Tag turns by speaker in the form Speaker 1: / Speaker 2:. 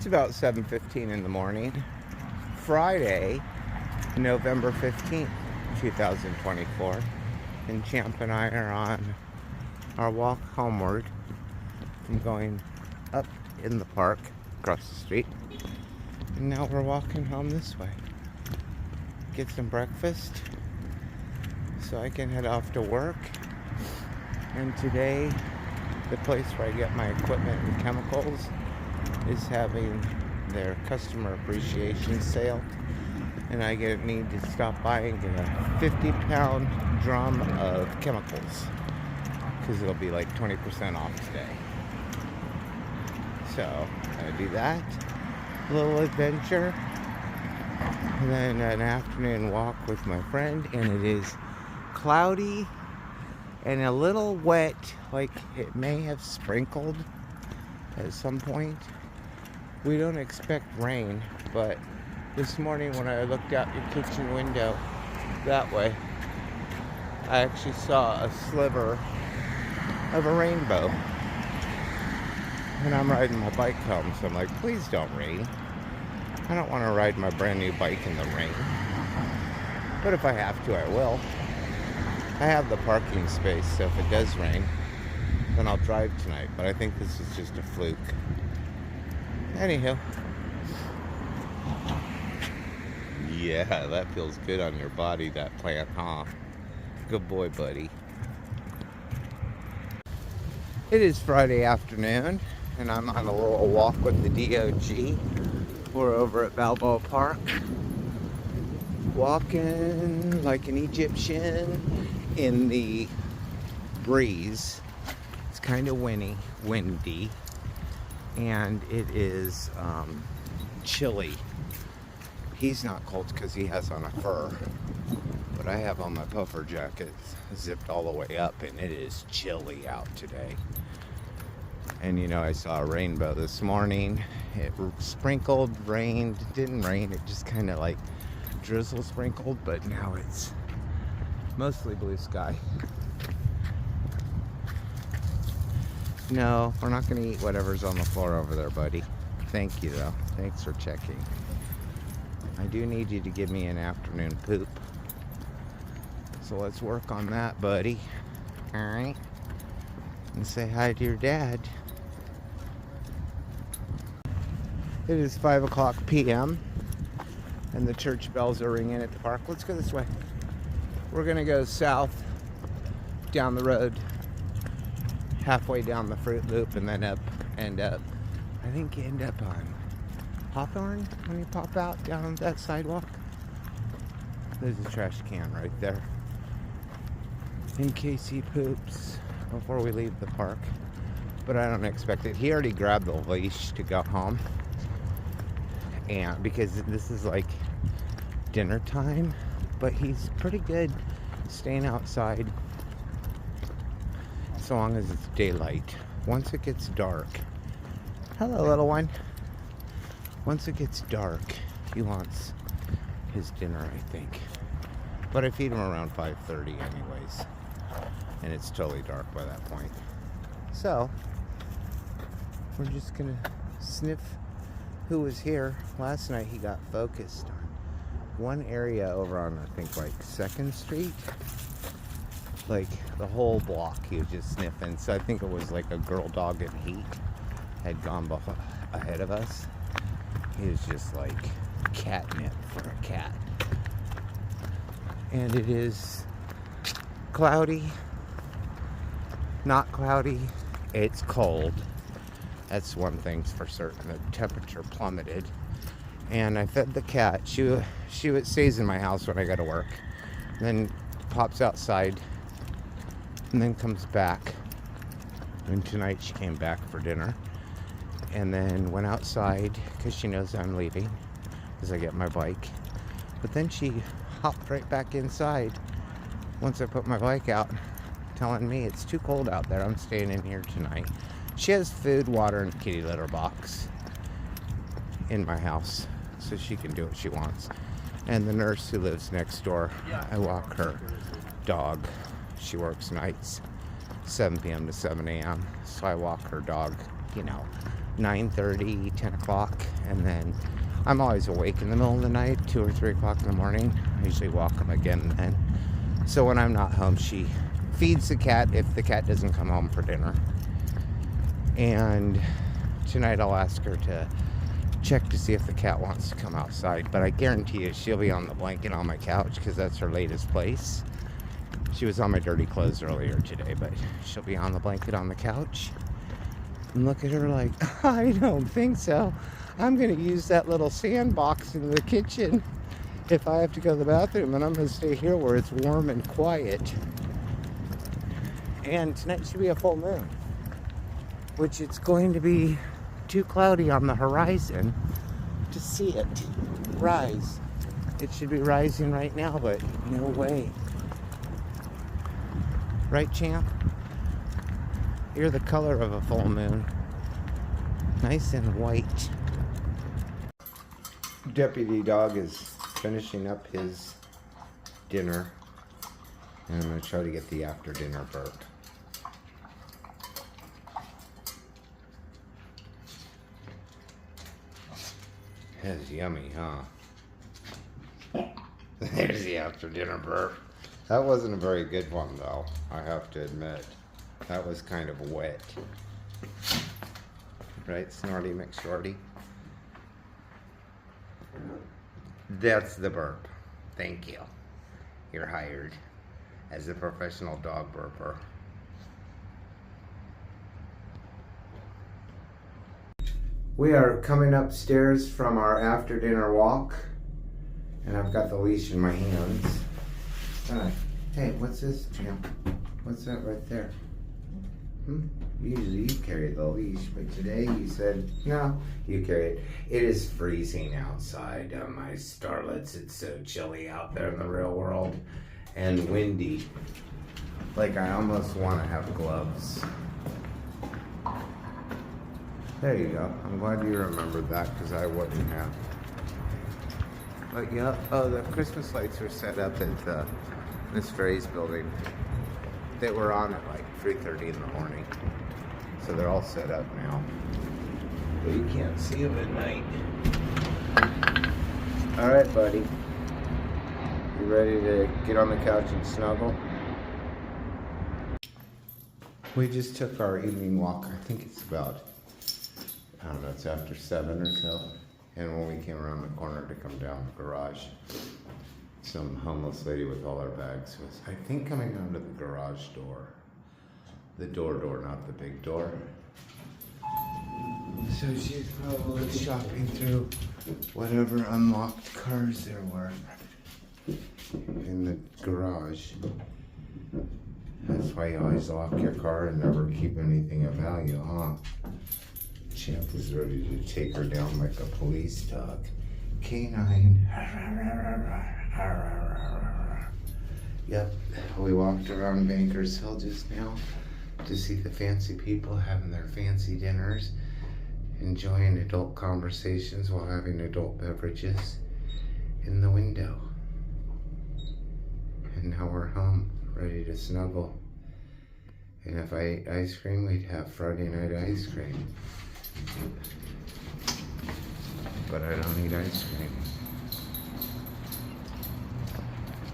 Speaker 1: It's about 7:15 in the morning, Friday, November 15th, 2024. And Champ and I are on our walk homeward from going up in the park across the street. And now we're walking home this way. Get some breakfast so I can head off to work. And today, the place where I get my equipment and chemicals is having their customer appreciation sale, and I need to stop by and get a 50-pound drum of chemicals because it'll be like 20% off today. So I do that, a little adventure, and then an afternoon walk with my friend, and it is cloudy and a little wet, like it may have sprinkled at some point. We don't expect rain, but this morning when I looked out your kitchen window that way, I actually saw a sliver of a rainbow. And I'm riding my bike home, so I'm like, please don't rain. I don't want to ride my brand new bike in the rain. But if I have to, I will. I have the parking space, so if it does rain, then I'll drive tonight. But I think this is just a fluke. Anywho. Yeah, that feels good on your body, that plant, huh? Good boy, buddy. It is Friday afternoon, and I'm on a little walk with the DOG. We're over at Balboa Park. Walking like an Egyptian in the breeze. It's kind of windy. And it is chilly. He's not cold because he has on a fur, but I have on my puffer jacket zipped all the way up, and it is chilly out today. And you know, I saw a rainbow this morning. It sprinkled, rained, didn't rain, it just kind of like drizzle sprinkled, but now it's mostly blue sky. No, we're not going to eat whatever's on the floor over there, buddy. Thank you, though. Thanks for checking. I do need you to give me an afternoon poop. So let's work on that, buddy. Alright? And say hi to your dad. It is 5 o'clock p.m. and the church bells are ringing at the park. Let's go this way. We're going to go south down the road, halfway down the Fruit Loop, and then end up, I think you end up on Hawthorne when you pop out down on that sidewalk. There's a trash can right there in case he poops before we leave the park, but I don't expect it. He already grabbed the leash to go home, and because this is like dinner time, but he's pretty good staying outside so long as it's daylight. Once it gets dark, hello little one, once it gets dark, he wants his dinner, I think. But I feed him around 5:30 anyways, and it's totally dark by that point. So we're just gonna sniff who was here. Last night he got focused on one area over on, I think, like 2nd Street. Like the whole block he was just sniffing. So I think it was like a girl dog in heat had gone ahead of us. He was just like catnip for a cat. And it is cloudy, not cloudy, it's cold. That's one thing's for certain. The temperature plummeted. And I fed the cat. She stays in my house when I go to work, then pops outside, and then comes back. And tonight she came back for dinner, and then went outside because she knows I'm leaving as I get my bike. But then she hopped right back inside once I put my bike out, telling me it's too cold out there, I'm staying in here tonight. She has food, water, and a kitty litter box in my house, so she can do what she wants. And the nurse who lives next door, I walk her dog. She works nights, 7 p.m. to 7 a.m. So I walk her dog, 9:30, 10 o'clock, and then I'm always awake in the middle of the night, 2 or 3 o'clock in the morning. I usually walk them again then. So when I'm not home, she feeds the cat if the cat doesn't come home for dinner. And tonight I'll ask her to check to see if the cat wants to come outside. But I guarantee you she'll be on the blanket on my couch because that's her latest place. She was on my dirty clothes earlier today, but she'll be on the blanket on the couch. And look at her like, I don't think so. I'm going to use that little sandbox in the kitchen if I have to go to the bathroom, and I'm going to stay here where it's warm and quiet. And tonight should be a full moon, which it's going to be too cloudy on the horizon to see it rise. It should be rising right now, but no way. Right, champ? You're the color of a full moon. Nice and white. Deputy dog is finishing up his dinner. And I'm going to try to get the after dinner burp. That's yummy, huh? There's the after dinner burp. That wasn't a very good one, though, I have to admit. That was kind of wet. Right, Snorty McShorty? That's the burp. Thank you. You're hired as a professional dog burper. We are coming upstairs from our after dinner walk, and I've got the leash in my hands. Hey, what's this, champ? What's that right there? Usually you carry the leash, but today you said, no, you carry it. It is freezing outside, my starlets. It's so chilly out there in the real world, and windy. Like, I almost want to have gloves. There you go. I'm glad you remembered that, because I wouldn't have. But yeah, oh, the Christmas lights were set up at Miss Frey's building. They were on at like 3:30 in the morning. So they're all set up now. But you can't see them at night. Alright, buddy. You ready to get on the couch and snuggle? We just took our evening walk. I think it's about, I don't know, it's after 7 or so. And when we came around the corner to come down the garage, some homeless lady with all her bags was, I think, coming down to the garage door. The door, not the big door. So she's probably shopping through whatever unlocked cars there were in the garage. That's why you always lock your car and never keep anything of value, huh? Champ was ready to take her down like a police dog. Canine. Yep, we walked around Bankers Hill just now to see the fancy people having their fancy dinners, enjoying adult conversations while having adult beverages in the window. And now we're home, ready to snuggle. And if I ate ice cream, we'd have Friday night ice cream. But I don't eat ice cream.